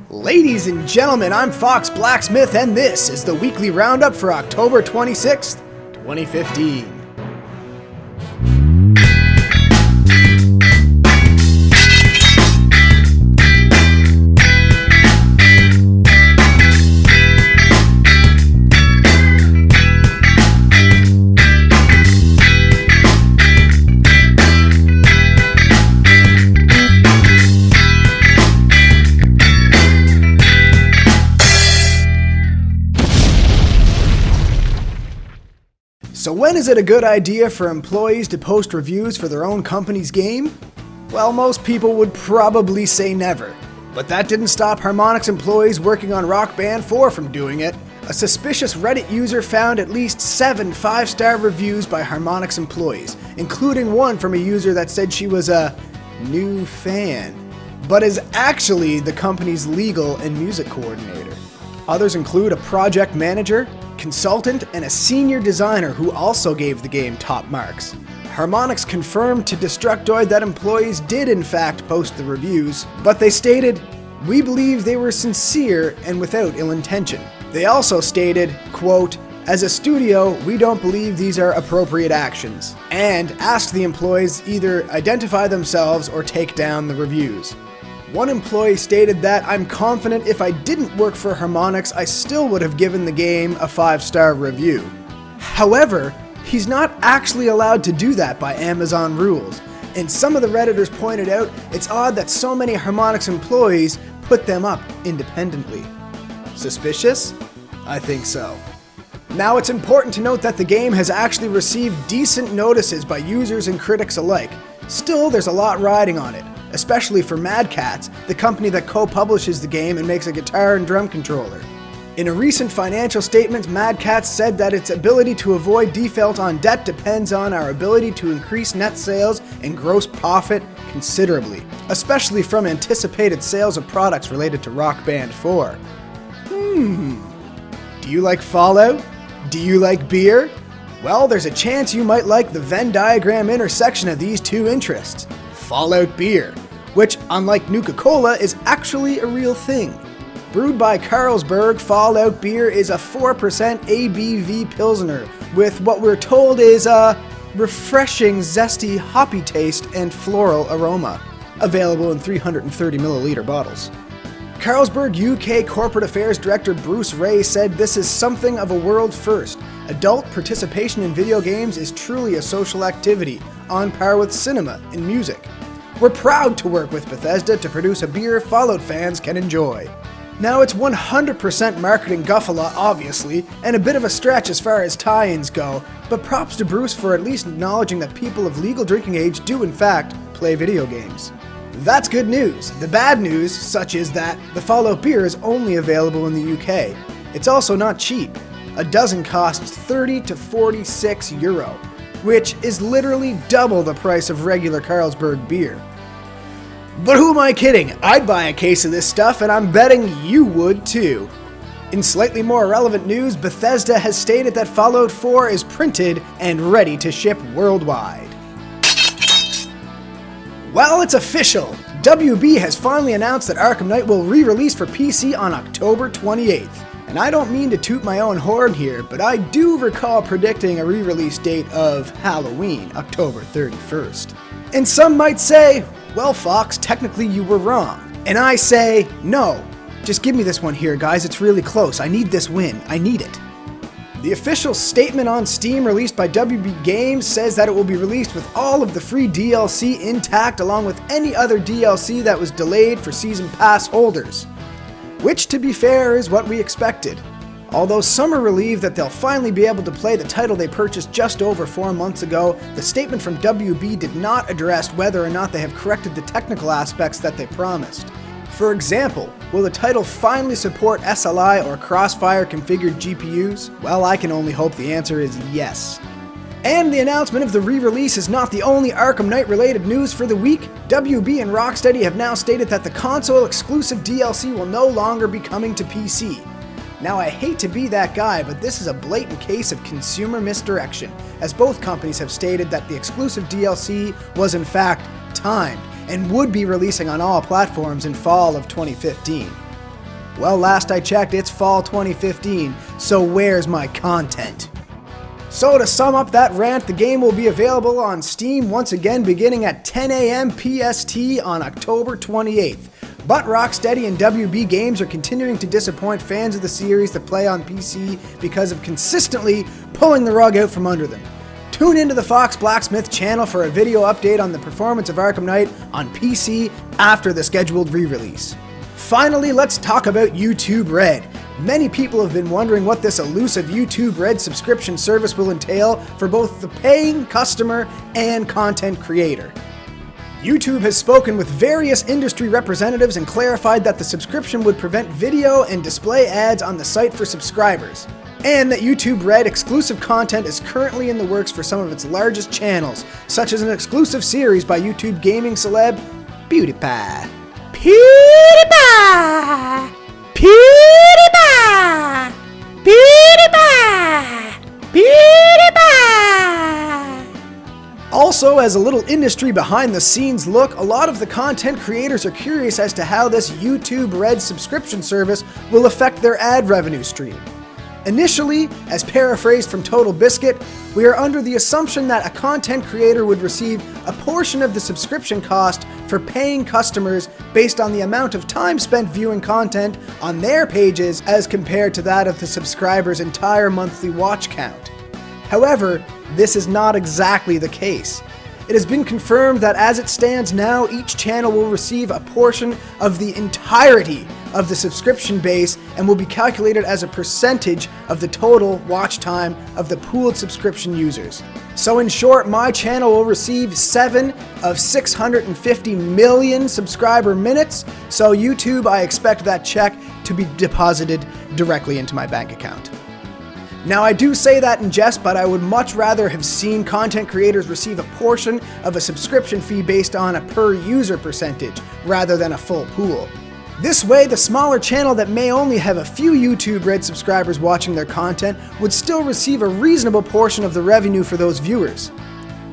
Ladies and gentlemen, I'm Fox Blacksmith, and this is the weekly roundup for October 26th, 2015. So when is it a good idea for employees to post reviews for their own company's game? Well, most people would probably say never. But that didn't stop Harmonix employees working on Rockband 4 from doing it. A suspicious Reddit user found at least 7 5-star reviews by Harmonix employees, including one from a user that said she was a new fan, but is actually the company's legal and music coordinator. Others include a project manager, consultant, and a senior designer who also gave the game top marks. Harmonix confirmed to Destructoid that employees did in fact post the reviews, but they stated, "We believe they were sincere and without ill intention." They also stated, quote, "As a studio, we don't believe these are appropriate actions," and asked the employees either identify themselves or take down the reviews. One employee stated that, "I'm confident if I didn't work for Harmonix, I still would have given the game a 5-star review." However, he's not actually allowed to do that by Amazon rules, and some of the Redditors pointed out it's odd that so many Harmonix employees put them up independently. Suspicious? I think so. Now, it's important to note that the game has actually received decent notices by users and critics alike. Still, there's a lot riding on it, especially for Mad Catz, the company that co-publishes the game and makes a guitar and drum controller. In a recent financial statement, Mad Catz said that its ability to avoid default on debt depends on our ability to increase net sales and gross profit considerably, especially from anticipated sales of products related to Rock Band 4. Do you like Fallout? Do you like beer? Well, there's a chance you might like the Venn diagram intersection of these two interests. Fallout beer, which, unlike Nuka-Cola, is actually a real thing. Brewed by Carlsberg, Fallout beer is a 4% ABV Pilsner with what we're told is a refreshing, zesty, hoppy taste and floral aroma. Available in 330 milliliter bottles. Carlsberg UK Corporate Affairs Director Bruce Ray said this is something of a world first. Adult participation in video games is truly a social activity, on par with cinema and music. We're proud to work with Bethesda to produce a beer Fallout fans can enjoy. Now, it's 100% marketing guffala, obviously, and a bit of a stretch as far as tie-ins go, but props to Bruce for at least acknowledging that people of legal drinking age do in fact play video games. That's good news. The bad news, such is that the Fallout beer is only available in the UK. It's also not cheap. A dozen costs 30 to 46 euro, which is literally double the price of regular Carlsberg beer. But who am I kidding? I'd buy a case of this stuff, and I'm betting you would too. In slightly more relevant news, Bethesda has stated that Fallout 4 is printed and ready to ship worldwide. Well, it's official! WB has finally announced that Arkham Knight will re-release for PC on October 28th. And I don't mean to toot my own horn here, but I do recall predicting a re-release date of Halloween, October 31st. And some might say, well, Fox, technically you were wrong. And I say, no, just give me this one here, guys, it's really close. I need this win. I need it. The official statement on Steam released by WB Games says that it will be released with all of the free DLC intact along with any other DLC that was delayed for Season Pass holders. Which, to be fair, is what we expected. Although some are relieved that they'll finally be able to play the title they purchased just over 4 months ago, the statement from WB did not address whether or not they have corrected the technical aspects that they promised. For example, will the title finally support SLI or Crossfire configured GPUs? Well, I can only hope the answer is yes. And the announcement of the re-release is not the only Arkham Knight related news for the week. WB and Rocksteady have now stated that the console exclusive DLC will no longer be coming to PC. Now, I hate to be that guy, but this is a blatant case of consumer misdirection, as both companies have stated that the exclusive DLC was in fact timed and would be releasing on all platforms in fall of 2015. Well, last I checked, it's fall 2015, so where's my content? So to sum up that rant, the game will be available on Steam once again beginning at 10 a.m. PST on October 28th. But Rocksteady and WB Games are continuing to disappoint fans of the series that play on PC because of consistently pulling the rug out from under them. Tune into the Fox Blacksmith channel for a video update on the performance of Arkham Knight on PC after the scheduled re-release. Finally, let's talk about YouTube Red. Many people have been wondering what this elusive YouTube Red subscription service will entail for both the paying customer and content creator. YouTube has spoken with various industry representatives and clarified that the subscription would prevent video and display ads on the site for subscribers, and that YouTube Red exclusive content is currently in the works for some of its largest channels, such as an exclusive series by YouTube gaming celeb PewDiePie. PewDiePie! PewDiePie! PewDiePie! PewDiePie! Also, as a little industry behind-the-scenes look, a lot of the content creators are curious as to how this YouTube Red subscription service will affect their ad revenue stream. Initially, as paraphrased from Total Biscuit, we are under the assumption that a content creator would receive a portion of the subscription cost for paying customers based on the amount of time spent viewing content on their pages as compared to that of the subscriber's entire monthly watch count. However, this is not exactly the case. It has been confirmed that as it stands now, each channel will receive a portion of the entirety of the subscription base and will be calculated as a percentage of the total watch time of the pooled subscription users. So in short, my channel will receive 7 of 650 million subscriber minutes, so YouTube, I expect that check to be deposited directly into my bank account. Now, I do say that in jest, but I would much rather have seen content creators receive a portion of a subscription fee based on a per-user percentage, rather than a full pool. This way, the smaller channel that may only have a few YouTube Red subscribers watching their content would still receive a reasonable portion of the revenue for those viewers.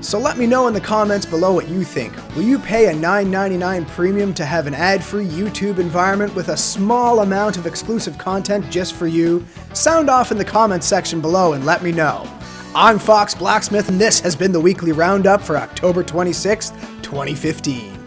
So let me know in the comments below what you think. Will you pay a $9.99 premium to have an ad-free YouTube environment with a small amount of exclusive content just for you? Sound off in the comments section below and let me know. I'm Fox Blacksmith, and this has been the weekly roundup for October 26th, 2015.